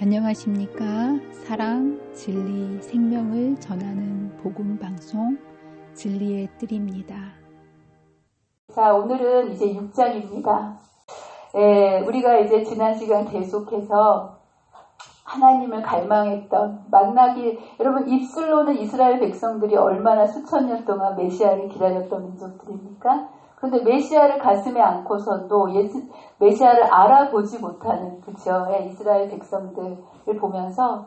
안녕하십니까? 사랑, 진리, 생명을 전하는 복음방송 진리의 뜰입니다. 자, 오늘은 이제 6장입니다. 우리가 이제 지난 시간 계속해서 하나님을 갈망했던 여러분 입술로는 이스라엘 백성들이 얼마나 수천 년 동안 메시아를 기다렸던 민족들입니까? 그런데 메시아를 가슴에 안고서도 메시아를 알아보지 못하는 이스라엘 백성들을 보면서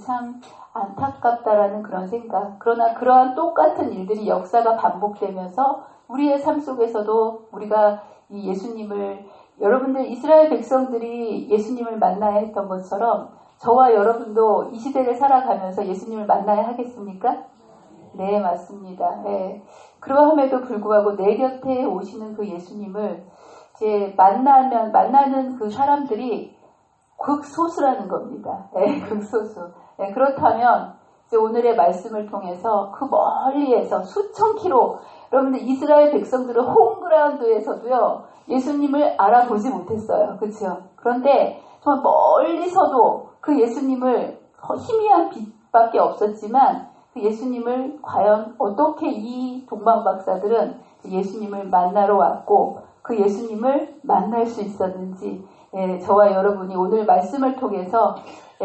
참 안타깝다라는 그런 생각. 그러나 그러한 똑같은 일들이 역사가 반복되면서 우리의 삶 속에서도 우리가 이 예수님을, 여러분들 이스라엘 백성들이 예수님을 만나야 했던 것처럼 저와 여러분도 이 시대를 살아가면서 예수님을 만나야 하겠습니까? 네, 맞습니다. 네. 그러함에도 불구하고 내 곁에 오시는 그 예수님을 이제 만나는 그 사람들이 극소수라는 겁니다. 네, 극소수. 네, 그렇다면 이제 오늘의 말씀을 통해서 그 멀리에서 수천 킬로, 여러분들 이스라엘 백성들은 홈그라운드에서도요 예수님을 알아보지 못했어요. 그렇죠? 그런데 정말 멀리서도 그 예수님을 희미한 빛밖에 없었지만 그 예수님을 과연 어떻게 이 동방박사들은 예수님을 만나러 왔고 그 예수님을 만날 수 있었는지, 저와 여러분이 오늘 말씀을 통해서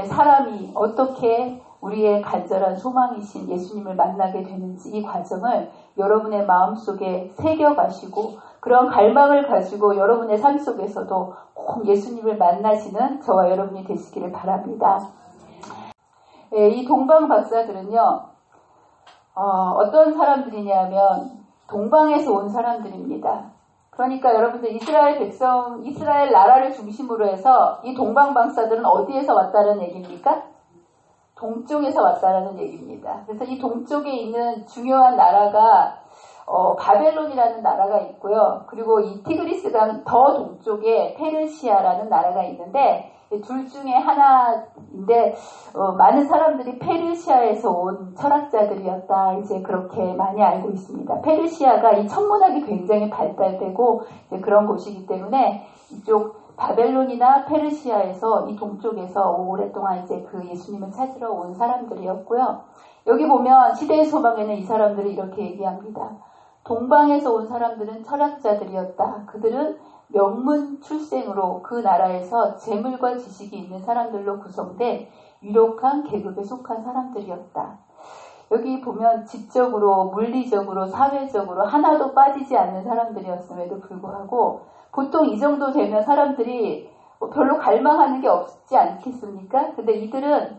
사람이 어떻게 우리의 간절한 소망이신 예수님을 만나게 되는지 이 과정을 여러분의 마음속에 새겨가시고 그런 갈망을 가지고 여러분의 삶 속에서도 꼭 예수님을 만나시는 저와 여러분이 되시기를 바랍니다. 이 동방박사들은요 어떤 사람들이냐면 동방에서 온 사람들입니다. 그러니까 여러분들 이스라엘 나라를 중심으로 해서 이 동방박사들은 어디에서 왔다는 얘기입니까? 동쪽에서 왔다는 얘기입니다. 그래서 이 동쪽에 있는 중요한 나라가 바벨론이라는 나라가 있고요. 그리고 이 티그리스강 더 동쪽에 페르시아라는 나라가 있는데 둘 중에 하나인데 많은 사람들이 페르시아에서 온 철학자들이었다. 이제 그렇게 많이 알고 있습니다. 페르시아가 이 천문학이 굉장히 발달되고 그런 곳이기 때문에 이쪽 바벨론이나 페르시아에서 이 동쪽에서 오랫동안 이제 그 예수님을 찾으러 온 사람들이었고요. 여기 보면 시대의 소망에는 이 사람들을 이렇게 얘기합니다. 동방에서 온 사람들은 철학자들이었다. 그들은 명문 출생으로 그 나라에서 재물과 지식이 있는 사람들로 구성된 유력한 계급에 속한 사람들이었다. 여기 보면 지적으로, 물리적으로, 사회적으로 하나도 빠지지 않는 사람들이었음에도 불구하고 보통 이 정도 되면 사람들이 별로 갈망하는 게 없지 않겠습니까? 근데 이들은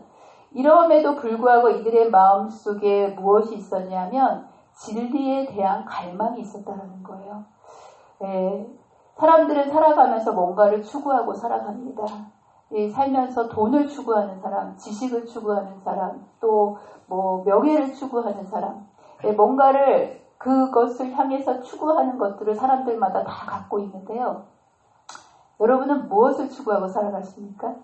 이러함에도 불구하고 이들의 마음속에 무엇이 있었냐면 진리에 대한 갈망이 있었다는 거예요. 사람들은 살아가면서 뭔가를 추구하고 살아갑니다. 살면서 돈을 추구하는 사람, 지식을 추구하는 사람, 또 명예를 추구하는 사람, 뭔가를 그것을 향해서 추구하는 것들을 사람들마다 다 갖고 있는데요. 여러분은 무엇을 추구하고 살아가십니까?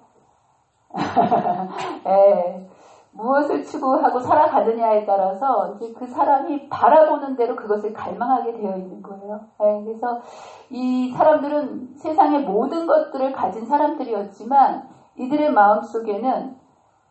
무엇을 추구하고 살아가느냐에 따라서 이제 그 사람이 바라보는 대로 그것을 갈망하게 되어 있는 거예요. 그래서 이 사람들은 세상의 모든 것들을 가진 사람들이었지만 이들의 마음속에는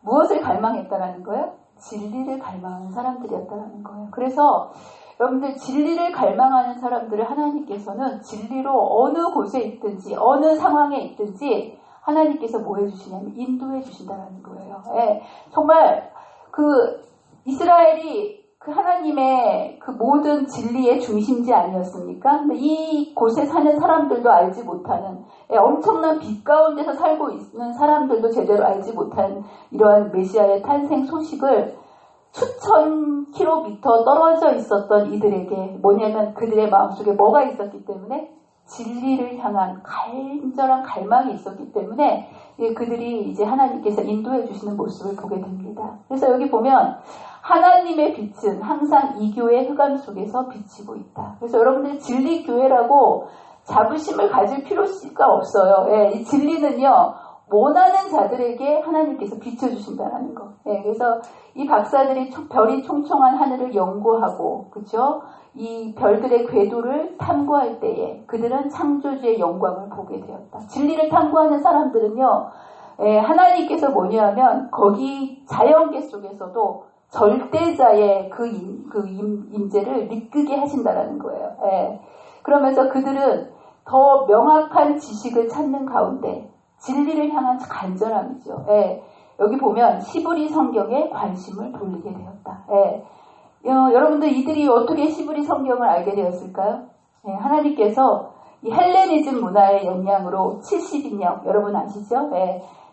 무엇을 갈망했다라는 거예요? 진리를 갈망하는 사람들이었다라는 거예요. 그래서 여러분들 진리를 갈망하는 사람들을 하나님께서는 진리로 어느 곳에 있든지 어느 상황에 있든지 하나님께서 뭐 해주시냐면 인도해 주신다는 거예요. 정말 그 이스라엘이 그 하나님의 그 모든 진리의 중심지 아니었습니까? 근데 이 곳에 사는 사람들도 알지 못하는 엄청난 빛 가운데서 살고 있는 사람들도 제대로 알지 못한 이러한 메시아의 탄생 소식을 수천 킬로미터 떨어져 있었던 이들에게 뭐냐면 그들의 마음속에 뭐가 있었기 때문에 진리를 향한 간절한 갈망이 있었기 때문에 그들이 이제 하나님께서 인도해 주시는 모습을 보게 됩니다. 그래서 여기 보면 하나님의 빛은 항상 이 교회의 흑암 속에서 비치고 있다. 그래서 여러분들이 진리 교회라고 자부심을 가질 필요가 없어요. 이 진리는요 원하는 자들에게 하나님께서 비춰주신다는 거. 그래서 이 박사들이 별이 총총한 하늘을 연구하고, 그죠? 이 별들의 궤도를 탐구할 때에 그들은 창조주의 영광을 보게 되었다. 진리를 탐구하는 사람들은요, 하나님께서 뭐냐면 거기 자연계 속에서도 절대자의 그 임재를 느끼게 하신다라는 거예요. 그러면서 그들은 더 명확한 지식을 찾는 가운데 진리를 향한 간절함이죠. 여기 보면 시브리 성경에 관심을 돌리게 되었다. 여러분들 이들이 어떻게 시브리 성경을 알게 되었을까요? 하나님께서 이 헬레니즘 문화의 영향으로 70인령 여러분 아시죠?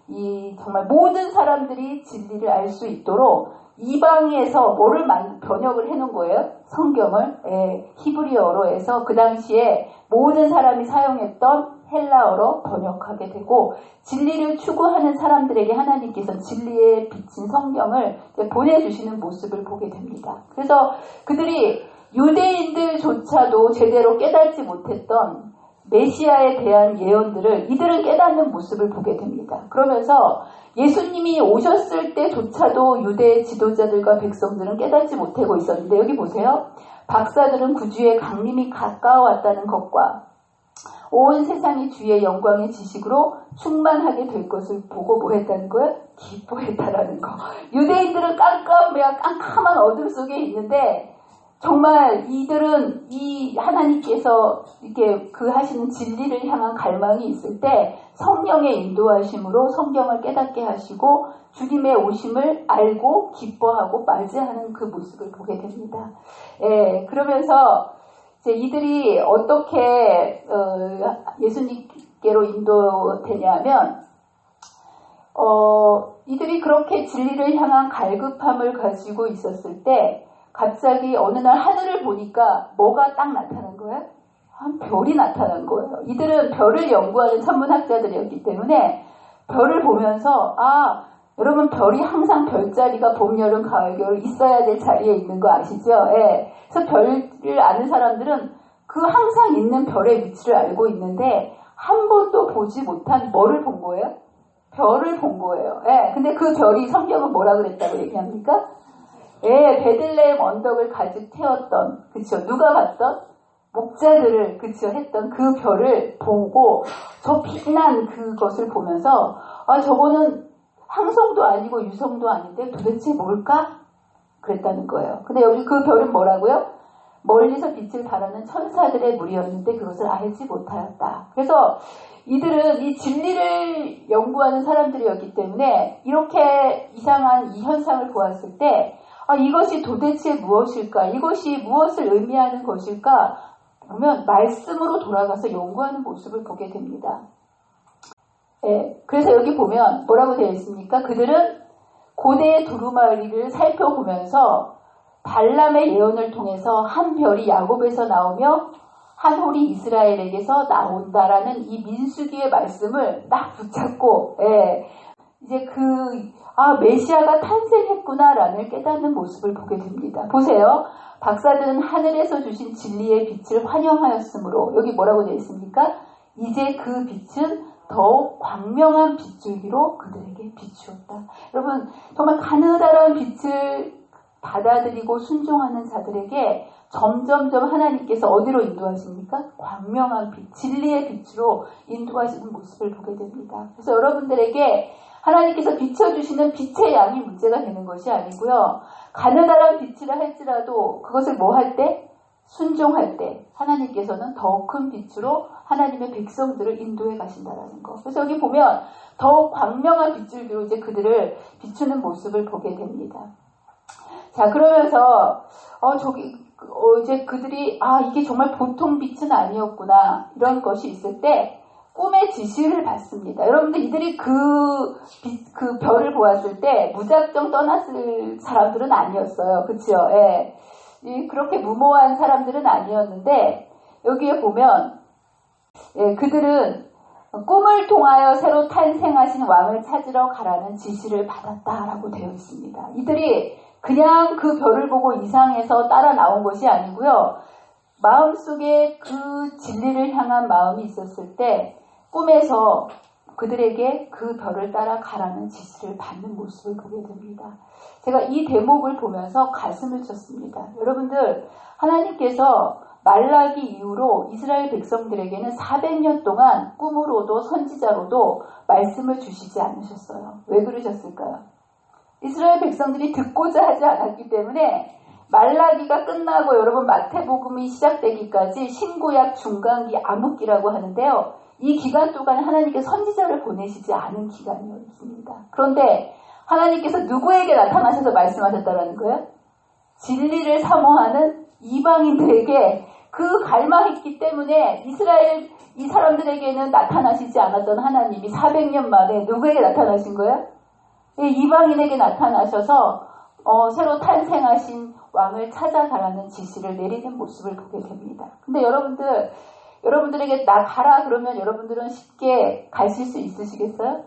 이 정말 모든 사람들이 진리를 알 수 있도록 이방에서 뭐를 번역을 해놓은 거예요? 성경을 히브리어로 해서 그 당시에 모든 사람이 사용했던 헬라어로 번역하게 되고 진리를 추구하는 사람들에게 하나님께서 진리에 비친 성경을 보내주시는 모습을 보게 됩니다. 그래서 그들이 유대인들조차도 제대로 깨닫지 못했던 메시아에 대한 예언들을 이들은 깨닫는 모습을 보게 됩니다. 그러면서 예수님이 오셨을 때조차도 유대 지도자들과 백성들은 깨닫지 못하고 있었는데 여기 보세요. 박사들은 구주의 강림이 가까워왔다는 것과 온 세상이 주의 영광의 지식으로 충만하게 될 것을 보고 뭐 했다는 거예요? 기뻐했다라는 거. 유대인들은 깜깜한 어둠 속에 있는데 정말 이들은 이 하나님께서 이렇게 그 하시는 진리를 향한 갈망이 있을 때 성령의 인도하심으로 성경을 깨닫게 하시고 주님의 오심을 알고 기뻐하고 맞이하는 그 모습을 보게 됩니다. 그러면서 이제 이들이 어떻게 예수님께로 인도되냐면 이들이 그렇게 진리를 향한 갈급함을 가지고 있었을 때 갑자기 어느 날 하늘을 보니까 뭐가 딱 나타난 거예요? 한 별이 나타난 거예요. 이들은 별을 연구하는 천문학자들이었기 때문에 별을 보면서 여러분 별이 항상 별자리가 봄, 여름, 가을, 겨울 있어야 될 자리에 있는 거 아시죠? 그래서 별을 아는 사람들은 그 항상 있는 별의 위치를 알고 있는데 한 번도 보지 못한 뭐를 본 거예요? 별을 본 거예요. 근데 그 별이 성경은 뭐라 그랬다고 얘기합니까? 베들레헴 언덕을 가득 태웠던, 그쵸? 누가 봤던? 목자들을, 그쵸? 했던 그 별을 보고, 저 빛난 그것을 보면서, 저거는 항성도 아니고 유성도 아닌데 도대체 뭘까? 그랬다는 거예요. 근데 여기 그 별은 뭐라고요? 멀리서 빛을 발하는 천사들의 무리였는데 그것을 알지 못하였다. 그래서 이들은 이 진리를 연구하는 사람들이었기 때문에 이렇게 이상한 이 현상을 보았을 때 이것이 도대체 무엇일까? 이것이 무엇을 의미하는 것일까? 보면 말씀으로 돌아가서 연구하는 모습을 보게 됩니다. 그래서 여기 보면 뭐라고 되어 있습니까? 그들은 고대의 두루마리를 살펴보면서 발람의 예언을 통해서 한 별이 야곱에서 나오며 한 홀이 이스라엘에게서 나온다라는 이 민수기의 말씀을 딱 붙잡고 이제 메시아가 탄생했구나라는 깨닫는 모습을 보게 됩니다. 보세요. 박사들은 하늘에서 주신 진리의 빛을 환영하였으므로 여기 뭐라고 되어 있습니까? 이제 그 빛은 더욱 광명한 빛줄기로 그들에게 비추었다. 여러분 정말 가느다란 빛을 받아들이고 순종하는 자들에게 점점점 하나님께서 어디로 인도하십니까? 광명한 빛, 진리의 빛으로 인도하시는 모습을 보게 됩니다. 그래서 여러분들에게 하나님께서 비춰주시는 빛의 양이 문제가 되는 것이 아니고요. 가느다란 빛이라 할지라도 그것을 뭐 할 때? 순종할 때 하나님께서는 더 큰 빛으로 하나님의 백성들을 인도해 가신다라는 거. 그래서 여기 보면 더욱 광명한 빛줄기로 이제 그들을 비추는 모습을 보게 됩니다. 자, 그러면서 이제 그들이 이게 정말 보통 빛은 아니었구나 이런 것이 있을 때 꿈의 지시를 받습니다. 여러분들 이들이 그 별을 보았을 때 무작정 떠났을 사람들은 아니었어요. 그렇죠? 그렇게 무모한 사람들은 아니었는데 여기에 보면 그들은 꿈을 통하여 새로 탄생하신 왕을 찾으러 가라는 지시를 받았다라고 되어 있습니다. 이들이 그냥 그 별을 보고 이상해서 따라 나온 것이 아니고요. 마음속에 그 진리를 향한 마음이 있었을 때 꿈에서 그들에게 그 별을 따라 가라는 지시를 받는 모습을 보게 됩니다. 제가 이 대목을 보면서 가슴을 쳤습니다. 여러분들, 하나님께서 말라기 이후로 이스라엘 백성들에게는 400년 동안 꿈으로도 선지자로도 말씀을 주시지 않으셨어요. 왜 그러셨을까요? 이스라엘 백성들이 듣고자 하지 않았기 때문에 말라기가 끝나고 여러분 마태복음이 시작되기까지 신구약 중간기 암흑기라고 하는데요. 이 기간 동안 하나님께 선지자를 보내시지 않은 기간이었습니다. 그런데 하나님께서 누구에게 나타나셔서 말씀하셨다는 거예요? 진리를 사모하는 이방인들에게 그 갈망했기 때문에 이스라엘 이 사람들에게는 나타나시지 않았던 하나님이 400년 만에 누구에게 나타나신 거예요? 이방인에게 나타나셔서 새로 탄생하신 왕을 찾아가라는 지시를 내리는 모습을 보게 됩니다. 근데 여러분들에게 나 가라 그러면 여러분들은 쉽게 가실 수 있으시겠어요?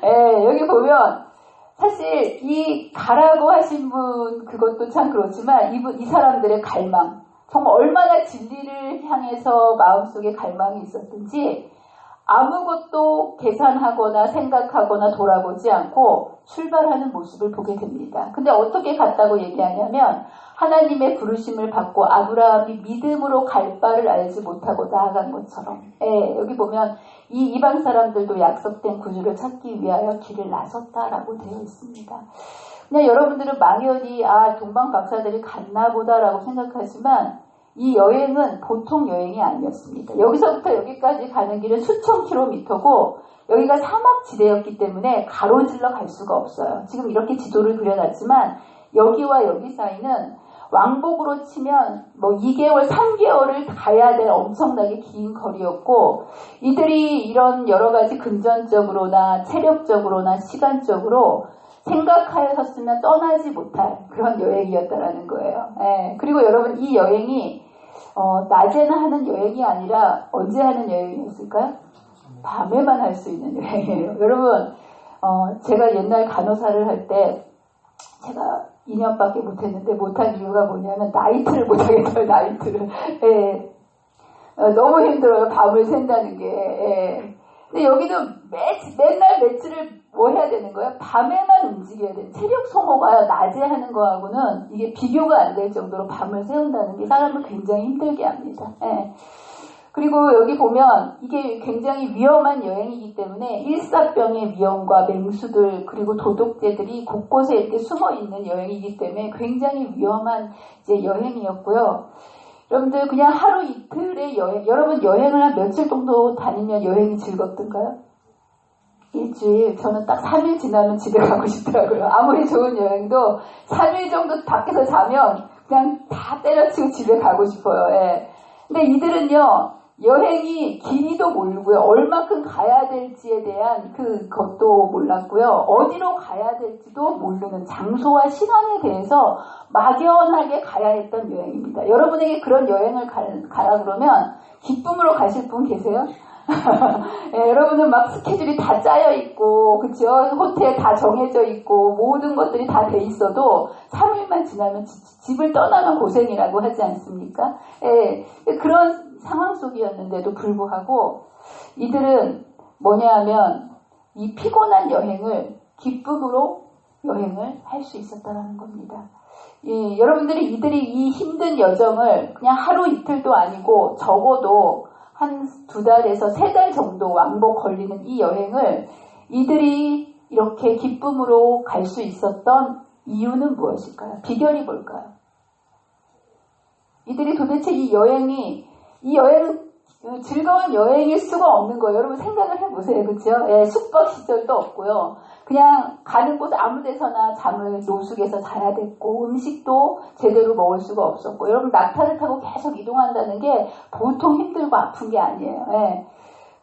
예, 여기 보면 사실 이 가라고 하신 분 그것도 참 그렇지만 이 사람들의 갈망, 정말 얼마나 진리를 향해서 마음속에 갈망이 있었든지 아무것도 계산하거나 생각하거나 돌아보지 않고 출발하는 모습을 보게 됩니다. 근데 어떻게 갔다고 얘기하냐면 하나님의 부르심을 받고 아브라함이 믿음으로 갈 바를 알지 못하고 나아간 것처럼, 여기 보면 이 이방 사람들도 약속된 구주를 찾기 위하여 길을 나섰다라고 되어 있습니다. 그냥 여러분들은 막연히 동방 박사들이 갔나 보다라고 생각하지만 이 여행은 보통 여행이 아니었습니다. 여기서부터 여기까지 가는 길은 수천 킬로미터고 여기가 사막지대였기 때문에 가로질러 갈 수가 없어요. 지금 이렇게 지도를 그려놨지만 여기와 여기 사이는 왕복으로 치면 2개월, 3개월을 가야 될 엄청나게 긴 거리였고 이들이 이런 여러 가지 금전적으로나 체력적으로나 시간적으로 생각하였으면 떠나지 못할 그런 여행이었다라는 거예요. 그리고 여러분 이 여행이 낮에는 하는 여행이 아니라 언제 하는 여행이었을까요? 밤에만 할 수 있는 여행이에요. 여러분 제가 옛날 간호사를 할 때 제가 2년밖에 못했는데 못한 이유가 뭐냐면 나이트를 못하겠어요. 나이트를. 너무 힘들어요. 밤을 샌다는 게. 근데 여기도 맨날 매치를 해야 되는 거예요? 밤에만 움직여야 돼요. 체력 소모가 낮에 하는 거하고는 이게 비교가 안 될 정도로 밤을 새운다는 게 사람을 굉장히 힘들게 합니다. 그리고 여기 보면 이게 굉장히 위험한 여행이기 때문에 일사병의 위험과 맹수들 그리고 도둑제들이 곳곳에 이렇게 숨어 있는 여행이기 때문에 굉장히 위험한 이제 여행이었고요. 여러분들 그냥 하루 이틀의 여행, 여러분 여행을 한 며칠 정도 다니면 여행이 즐겁던가요? 일주일, 저는 딱 3일 지나면 집에 가고 싶더라고요. 아무리 좋은 여행도 3일 정도 밖에서 자면 그냥 다 때려치고 집에 가고 싶어요. 근데 이들은요, 여행이 길이도 모르고요, 얼마큼 가야 될지에 대한 그것도 몰랐고요, 어디로 가야 될지도 모르는 장소와 시간에 대해서 막연하게 가야 했던 여행입니다. 여러분에게 그런 여행을 가라 그러면 기쁨으로 가실 분 계세요? 여러분은 막 스케줄이 다 짜여 있고, 그쵸? 호텔 다 정해져 있고, 모든 것들이 다 돼 있어도 3일만 지나면 집을 떠나는 고생이라고 하지 않습니까? 그런 상황 속이었는데도 불구하고 이들은 뭐냐 하면 이 피곤한 여행을 기쁨으로 여행을 할 수 있었다는 겁니다. 여러분들이 이들이 이 힘든 여정을 그냥 하루 이틀도 아니고 적어도 한 2달에서 3달 정도 왕복 걸리는 이 여행을 이들이 이렇게 기쁨으로 갈 수 있었던 이유는 무엇일까요? 비결이 뭘까요? 이들이 도대체 이 여행은 즐거운 여행일 수가 없는 거예요. 여러분 생각을 해보세요. 그렇죠? 숙박 시설도 없고요. 그냥 가는 곳 아무 데서나 잠을 노숙에서 자야 됐고, 음식도 제대로 먹을 수가 없었고, 여러분 낙타를 타고 계속 이동한다는 게 보통 힘들고 아픈 게 아니에요.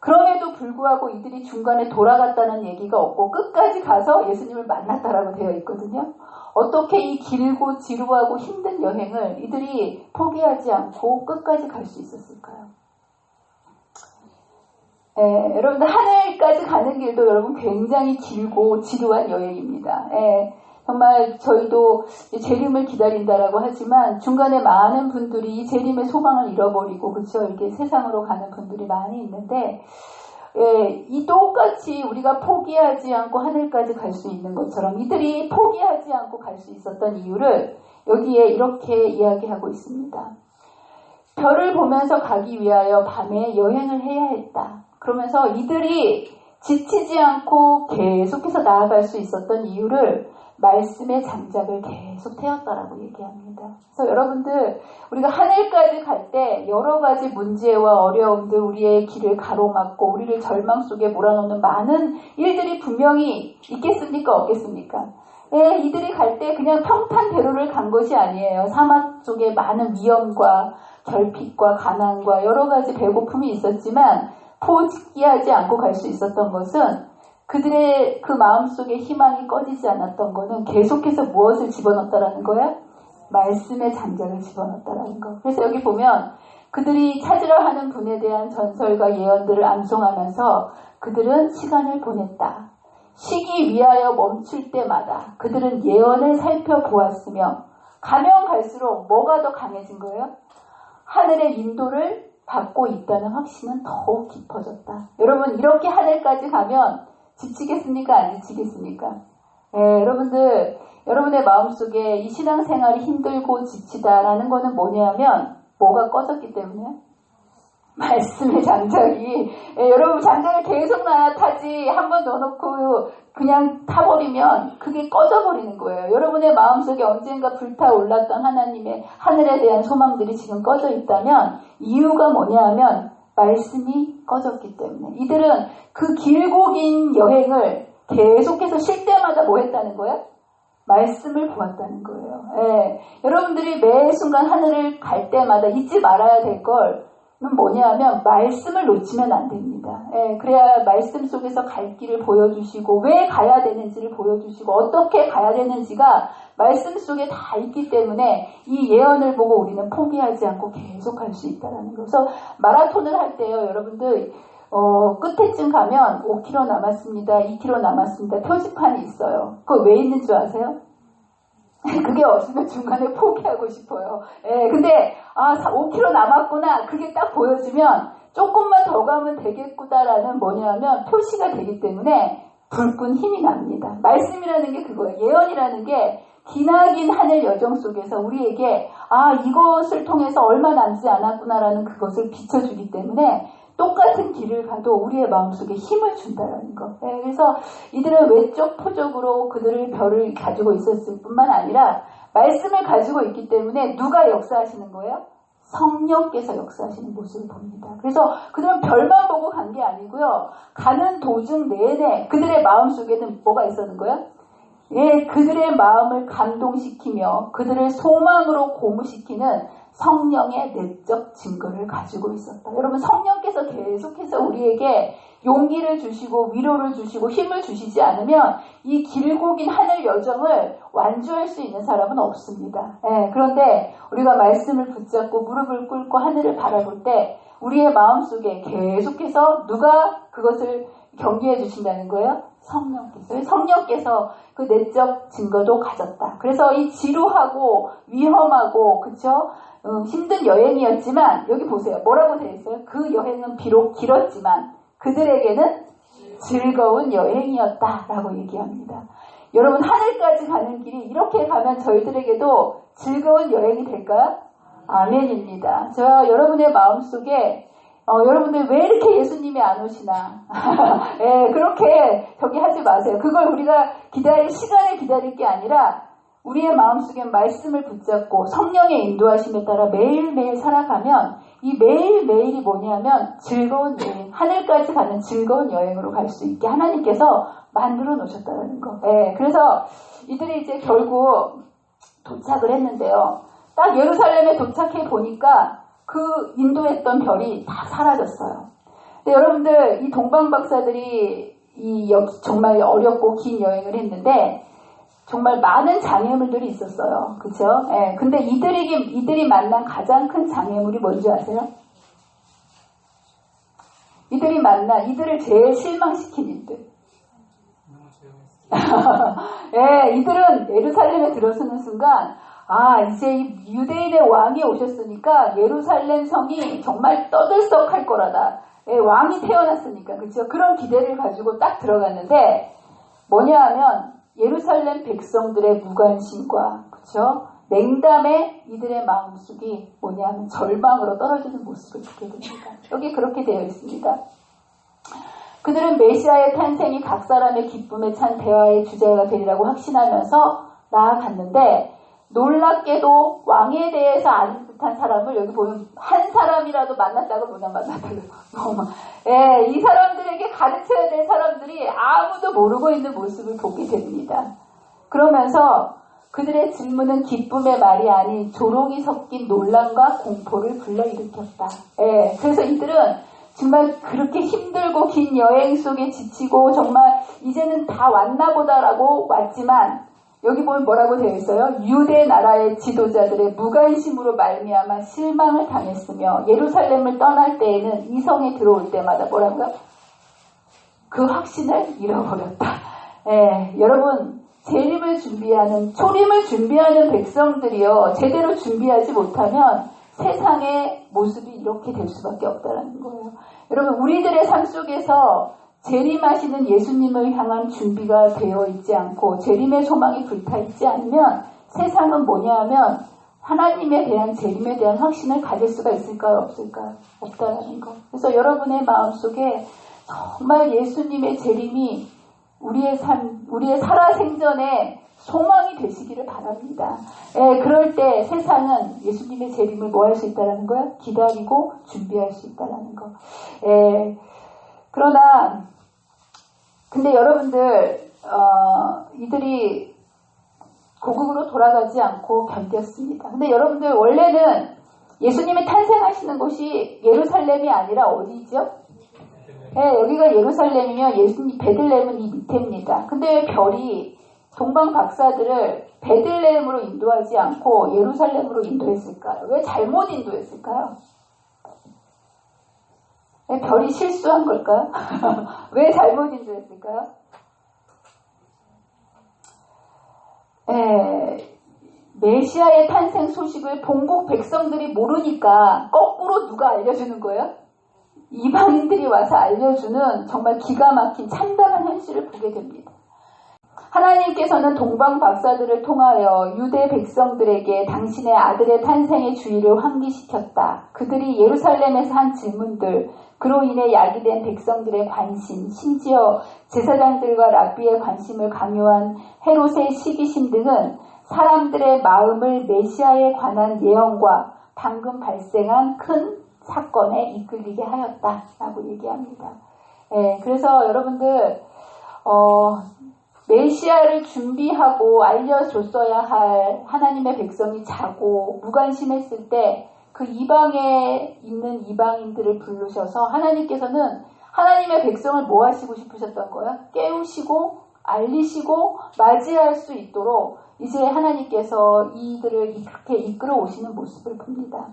그럼에도 불구하고 이들이 중간에 돌아갔다는 얘기가 없고 끝까지 가서 예수님을 만났다라고 되어 있거든요. 어떻게 이 길고 지루하고 힘든 여행을 이들이 포기하지 않고 끝까지 갈 수 있었을까요? 여러분들 하늘까지 가는 길도 여러분 굉장히 길고 지루한 여행입니다. 정말 저희도 재림을 기다린다라고 하지만 중간에 많은 분들이 재림의 소망을 잃어버리고, 그렇죠? 이렇게 세상으로 가는 분들이 많이 있는데, 이 똑같이 우리가 포기하지 않고 하늘까지 갈 수 있는 것처럼 이들이 포기하지 않고 갈 수 있었던 이유를 여기에 이렇게 이야기하고 있습니다. 별을 보면서 가기 위하여 밤에 여행을 해야 했다. 그러면서 이들이 지치지 않고 계속해서 나아갈 수 있었던 이유를 말씀의 장작을 계속 태웠다라고 얘기합니다. 그래서 여러분들, 우리가 하늘까지 갈 때 여러 가지 문제와 어려움들, 우리의 길을 가로막고 우리를 절망 속에 몰아넣는 많은 일들이 분명히 있겠습니까? 없겠습니까? 이들이 갈 때 그냥 평탄대로를 간 것이 아니에요. 사막 속에 많은 위험과 결핍과 가난과 여러 가지 배고픔이 있었지만 포기하지 않고 갈 수 있었던 것은 그들의 그 마음속에 희망이 꺼지지 않았던 것은 계속해서 무엇을 집어넣었다라는 거야? 말씀의 장작을 집어넣었다라는 거. 그래서 여기 보면 그들이 찾으려 하는 분에 대한 전설과 예언들을 암송하면서 그들은 시간을 보냈다. 쉬기 위하여 멈출 때마다 그들은 예언을 살펴보았으며 가면 갈수록 뭐가 더 강해진 거예요? 하늘의 인도를 받고 있다는 확신은 더욱 깊어졌다. 여러분, 이렇게 하늘까지 가면 지치겠습니까? 안 지치겠습니까? 여러분들, 여러분의 마음속에 이 신앙생활이 힘들고 지치다라는 거는 뭐냐면 뭐가 꺼졌기 때문이에요? 말씀의 장작이, 여러분 장작을 계속 타지 한 번 넣어놓고 그냥 타버리면 그게 꺼져버리는 거예요. 여러분의 마음속에 언젠가 불타올랐던 하나님의 하늘에 대한 소망들이 지금 꺼져 있다면 이유가 뭐냐 하면 말씀이 꺼졌기 때문에. 이들은 그 길고 긴 여행을 계속해서 쉴 때마다 뭐 했다는 거예요? 말씀을 보았다는 거예요. 여러분들이 매 순간 하늘을 갈 때마다 잊지 말아야 될 걸 뭐냐 하면 말씀을 놓치면 안 됩니다. 그래야 말씀 속에서 갈 길을 보여주시고 왜 가야 되는지를 보여주시고 어떻게 가야 되는지가 말씀 속에 다 있기 때문에 이 예언을 보고 우리는 포기하지 않고 계속 갈 수 있다는 거. 그래서 마라톤을 할 때요, 여러분들 끝에쯤 가면 5km 남았습니다, 2km 남았습니다 표지판이 있어요. 그거 왜 있는 줄 아세요? 그게 없으면 중간에 포기하고 싶어요. 근데 5km 남았구나, 그게 딱 보여주면 조금만 더 가면 되겠구나라는 뭐냐면 표시가 되기 때문에 불끈 힘이 납니다. 말씀이라는 게 그거예요. 예언이라는 게 기나긴 하늘 여정 속에서 우리에게 이것을 통해서 얼마 남지 않았구나라는 그것을 비춰주기 때문에 똑같은 길을 가도 우리의 마음속에 힘을 준다는 거. 그래서 이들은 외적 표적으로 그들의 별을 가지고 있었을 뿐만 아니라 말씀을 가지고 있기 때문에 누가 역사하시는 거예요? 성령께서 역사하시는 모습을 봅니다. 그래서 그들은 별만 보고 간 게 아니고요. 가는 도중 내내 그들의 마음속에는 뭐가 있었는 거예요? 그들의 마음을 감동시키며 그들을 소망으로 고무시키는 성령의 내적 증거를 가지고 있었다. 여러분, 성령께서 계속해서 우리에게 용기를 주시고 위로를 주시고 힘을 주시지 않으면 이 길고 긴 하늘 여정을 완주할 수 있는 사람은 없습니다. 그런데 우리가 말씀을 붙잡고 무릎을 꿇고 하늘을 바라볼 때 우리의 마음속에 계속해서 누가 그것을 경계해 주신다는 거예요? 성령께서. 성령께서 그 내적 증거도 가졌다. 그래서 이 지루하고 위험하고 그쵸? 힘든 여행이었지만 여기 보세요. 뭐라고 되어 있어요? 그 여행은 비록 길었지만 그들에게는 즐거운 여행이었다라고 얘기합니다. 여러분, 하늘까지 가는 길이 이렇게 가면 저희들에게도 즐거운 여행이 될까요? 아멘입니다. 여러분의 마음속에 여러분들 왜 이렇게 예수님이 안 오시나? 그렇게 저기 하지 마세요. 그걸 우리가 시간을 기다릴 게 아니라 우리의 마음속에 말씀을 붙잡고 성령의 인도하심에 따라 매일매일 살아가면 이 매일매일이 뭐냐면 즐거운 여행, 하늘까지 가는 즐거운 여행으로 갈 수 있게 하나님께서 만들어 놓으셨다는 거. 그래서 이들이 이제 결국 도착을 했는데요. 딱 예루살렘에 도착해 보니까 그 인도했던 별이 다 사라졌어요. 근데 여러분들, 이 동방 박사들이 정말 어렵고 긴 여행을 했는데 정말 많은 장애물들이 있었어요. 그쵸? 근데 이들이 만난 가장 큰 장애물이 뭔지 아세요? 이들을 제일 실망시킨 일들. 이들은 예루살렘에 들어서는 순간 이제 이 유대인의 왕이 오셨으니까 예루살렘 성이 정말 떠들썩할 거라다. 왕이 태어났으니까, 그렇죠? 그런 기대를 가지고 딱 들어갔는데 뭐냐 하면 예루살렘 백성들의 무관심과, 그렇죠? 냉담에 이들의 마음속이 뭐냐 하면 절망으로 떨어지는 모습을 보게 됩니다. 여기 그렇게 되어 있습니다. 그들은 메시아의 탄생이 각 사람의 기쁨에 찬 대화의 주제가 되리라고 확신하면서 나아갔는데, 놀랍게도 왕에 대해서 아는 듯한 사람을 여기 보면 한 사람이라도 만났다고 뭐냐 만났다고. 이 사람들에게 가르쳐야 될 사람들이 아무도 모르고 있는 모습을 보게 됩니다. 그러면서 그들의 질문은 기쁨의 말이 아닌 조롱이 섞인 논란과 공포를 불러일으켰다. 그래서 이들은 정말 그렇게 힘들고 긴 여행 속에 지치고 정말 이제는 다 왔나 보다라고 왔지만, 여기 보면 뭐라고 되어 있어요? 유대 나라의 지도자들의 무관심으로 말미암아 실망을 당했으며 예루살렘을 떠날 때에는 이 성에 들어올 때마다 뭐라고요? 그 확신을 잃어버렸다. 여러분, 재림을 준비하는, 초림을 준비하는 백성들이요, 제대로 준비하지 못하면 세상의 모습이 이렇게 될 수밖에 없다는 거예요. 여러분, 우리들의 삶 속에서 재림하시는 예수님을 향한 준비가 되어 있지 않고 재림의 소망이 불타있지 않으면 세상은 뭐냐 하면 하나님에 대한 재림에 대한 확신을 가질 수가 있을까요? 없을까요? 없다라는 거. 그래서 여러분의 마음속에 정말 예수님의 재림이 우리의 삶, 우리의 살아생전에 소망이 되시기를 바랍니다. 그럴 때 세상은 예수님의 재림을 뭐 할 수 있다는 거야? 기다리고 준비할 수 있다는 거. 그러나 근데 여러분들 이들이 고국으로 돌아가지 않고 견뎠습니다. 근데 여러분들 원래는 예수님이 탄생하시는 곳이 예루살렘이 아니라 어디죠? 여기가 예루살렘이면 예수님 베들레헴은 이 밑에입니다. 근데 별이 동방 박사들을 베들레헴으로 인도하지 않고 예루살렘으로 인도했을까요? 왜 잘못 인도했을까요? 별이 실수한 걸까요? 왜 잘못 인도했을까요? 메시아의 탄생 소식을 본국 백성들이 모르니까 거꾸로 누가 알려주는 거예요? 이방인들이 와서 알려주는 정말 기가 막힌 참담한 현실을 보게 됩니다. 하나님께서는 동방 박사들을 통하여 유대 백성들에게 당신의 아들의 탄생의 주의를 환기시켰다. 그들이 예루살렘에서 한 질문들, 그로 인해 야기된 백성들의 관심, 심지어 제사장들과 랍비의 관심을 강요한 헤롯의 시기심 등은 사람들의 마음을 메시아에 관한 예언과 방금 발생한 큰 사건에 이끌리게 하였다라고 얘기합니다. 그래서 여러분들 메시아를 준비하고 알려줬어야 할 하나님의 백성이 자고 무관심했을 때 그 이방에 있는 이방인들을 부르셔서 하나님께서는 하나님의 백성을 뭐 하시고 싶으셨던 거예요? 깨우시고 알리시고 맞이할 수 있도록 이제 하나님께서 이들을 이렇게 이끌어 오시는 모습을 봅니다.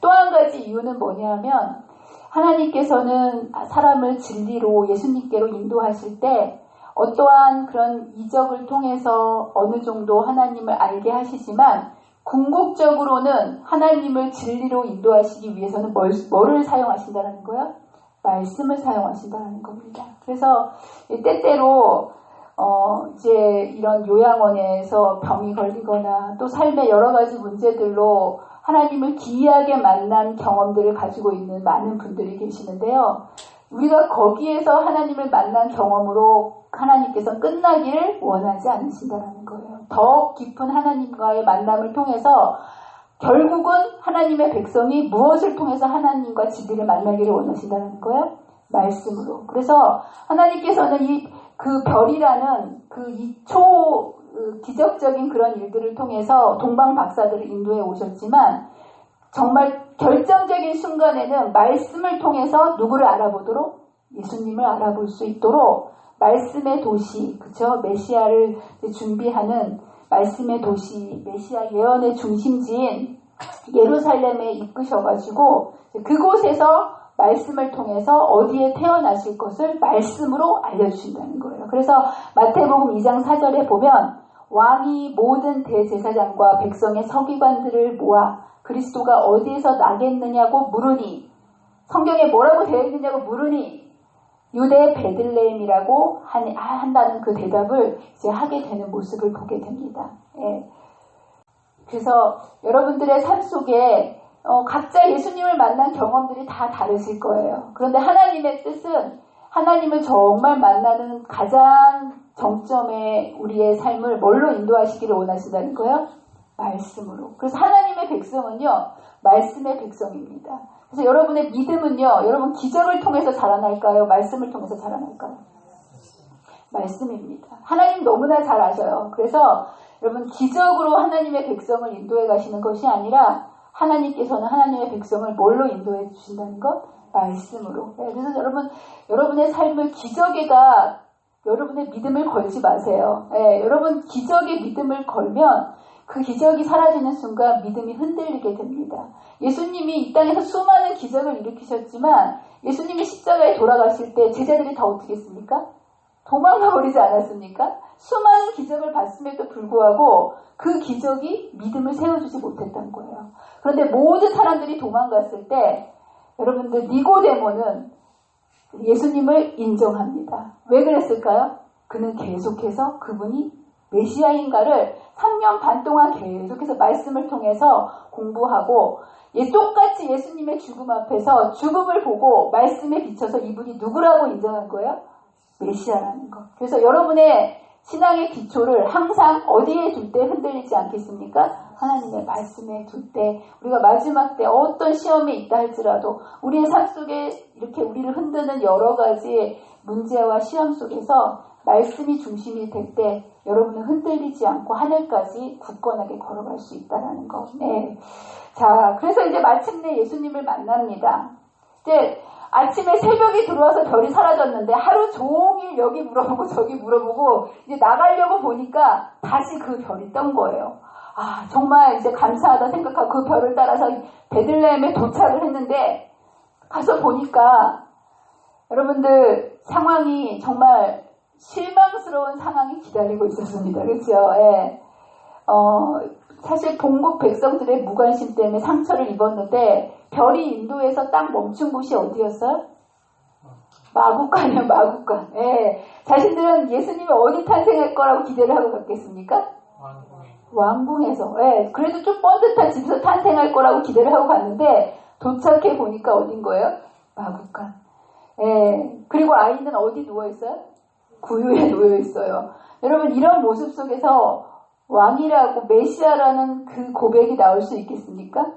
또 한 가지 이유는 뭐냐면 하나님께서는 사람을 진리로 예수님께로 인도하실 때 어떠한 그런 이적을 통해서 어느 정도 하나님을 알게 하시지만 궁극적으로는 하나님을 진리로 인도하시기 위해서는 뭐를 사용하신다는 거예요? 말씀을 사용하신다는 겁니다. 그래서 때때로 이제 이런 요양원에서 병이 걸리거나 또 삶의 여러 가지 문제들로 하나님을 기이하게 만난 경험들을 가지고 있는 많은 분들이 계시는데요. 우리가 거기에서 하나님을 만난 경험으로 하나님께서 끝나기를 원하지 않으신다는 거예요. 더 깊은 하나님과의 만남을 통해서 결국은 하나님의 백성이 무엇을 통해서 하나님과 진리를 만나기를 원하신다는 거예요? 말씀으로. 그래서 하나님께서는 그 별이라는 그 기적적인 그런 일들을 통해서 동방 박사들을 인도해 오셨지만 정말 결정적인 순간에는 말씀을 통해서 누구를 알아보도록? 예수님을 알아볼 수 있도록 말씀의 도시, 그쵸? 메시아를 준비하는 말씀의 도시, 메시아 예언의 중심지인 예루살렘에 이끄셔가지고 그곳에서 말씀을 통해서 어디에 태어나실 것을 말씀으로 알려주신다는 거예요. 그래서 마태복음 2장 4절에 보면 왕이 모든 대제사장과 백성의 서기관들을 모아 그리스도가 어디에서 나겠느냐고 물으니 성경에 뭐라고 되어 있느냐고 물으니 유대 베들레헴이라고 한다는 그 대답을 이제 하게 되는 모습을 보게 됩니다. 예. 그래서 여러분들의 삶 속에 각자 예수님을 만난 경험들이 다 다르실 거예요. 그런데 하나님의 뜻은 하나님을 정말 만나는 가장 정점에 우리의 삶을 뭘로 인도하시기를 원하신다는 거예요? 말씀으로. 그래서 하나님의 백성은요, 말씀의 백성입니다. 그래서 여러분의 믿음은요, 여러분 기적을 통해서 자라날까요? 말씀을 통해서 자라날까요? 말씀입니다. 하나님 너무나 잘 아셔요. 그래서 여러분 기적으로 하나님의 백성을 인도해 가시는 것이 아니라 하나님께서는 하나님의 백성을 뭘로 인도해 주신다는 것? 말씀으로. 네, 그래서 여러분의 삶을 기적에다 여러분의 믿음을 걸지 마세요. 네, 여러분 기적에 믿음을 걸면 그 기적이 사라지는 순간 믿음이 흔들리게 됩니다. 예수님이 이 땅에서 수많은 기적을 일으키셨지만 예수님이 십자가에 돌아가실 때 제자들이 다 어떻게 했습니까? 도망가 버리지 않았습니까? 수많은 기적을 봤음에도 불구하고 그 기적이 믿음을 세워주지 못했던 거예요. 그런데 모든 사람들이 도망갔을 때 여러분들 니고데모는 예수님을 인정합니다. 왜 그랬을까요? 그는 계속해서 그분이 메시아인가를 3년 반 동안 계속해서 말씀을 통해서 공부하고 똑같이 예수님의 죽음 앞에서 죽음을 보고 말씀에 비춰서 이분이 누구라고 인정한 거예요? 메시아라는 것. 그래서 여러분의 신앙의 기초를 항상 어디에 둘 때 흔들리지 않겠습니까? 하나님의 말씀에 둘 때, 우리가 마지막 때 어떤 시험이 있다 할지라도 우리의 삶 속에 이렇게 우리를 흔드는 여러 가지 문제와 시험 속에서 말씀이 중심이 될 때 여러분은 흔들리지 않고 하늘까지 굳건하게 걸어갈 수 있다는 것. 네. 자, 그래서 이제 마침내 예수님을 만납니다. 이제 아침에 새벽이 들어와서 별이 사라졌는데 하루 종일 여기 물어보고 저기 물어보고 이제 나가려고 보니까 다시 그 별이 뜬 거예요. 아, 정말 이제 감사하다 생각하고 그 별을 따라서 베들레헴에 도착을 했는데 가서 보니까 여러분들 상황이 정말 실망스러운 상황이 기다리고 있었습니다. 그렇죠? 예. 사실 본국 백성들의 무관심 때문에 상처를 입었는데 별이 인도에서 딱 멈춘 곳이 어디였어요? 마구간이요, 마구간. 예. 자신들은 예수님이 어디 탄생할 거라고 기대를 하고 갔겠습니까? 왕궁에서. 예. 그래도 좀 뻔듯한 집에서 탄생할 거라고 기대를 하고 갔는데 도착해 보니까 어딘 거예요? 마구간. 예. 그리고 아이는 어디 누워있어요? 구유에 놓여있어요. 여러분 이런 모습 속에서 왕이라고 메시아라는 그 고백이 나올 수 있겠습니까?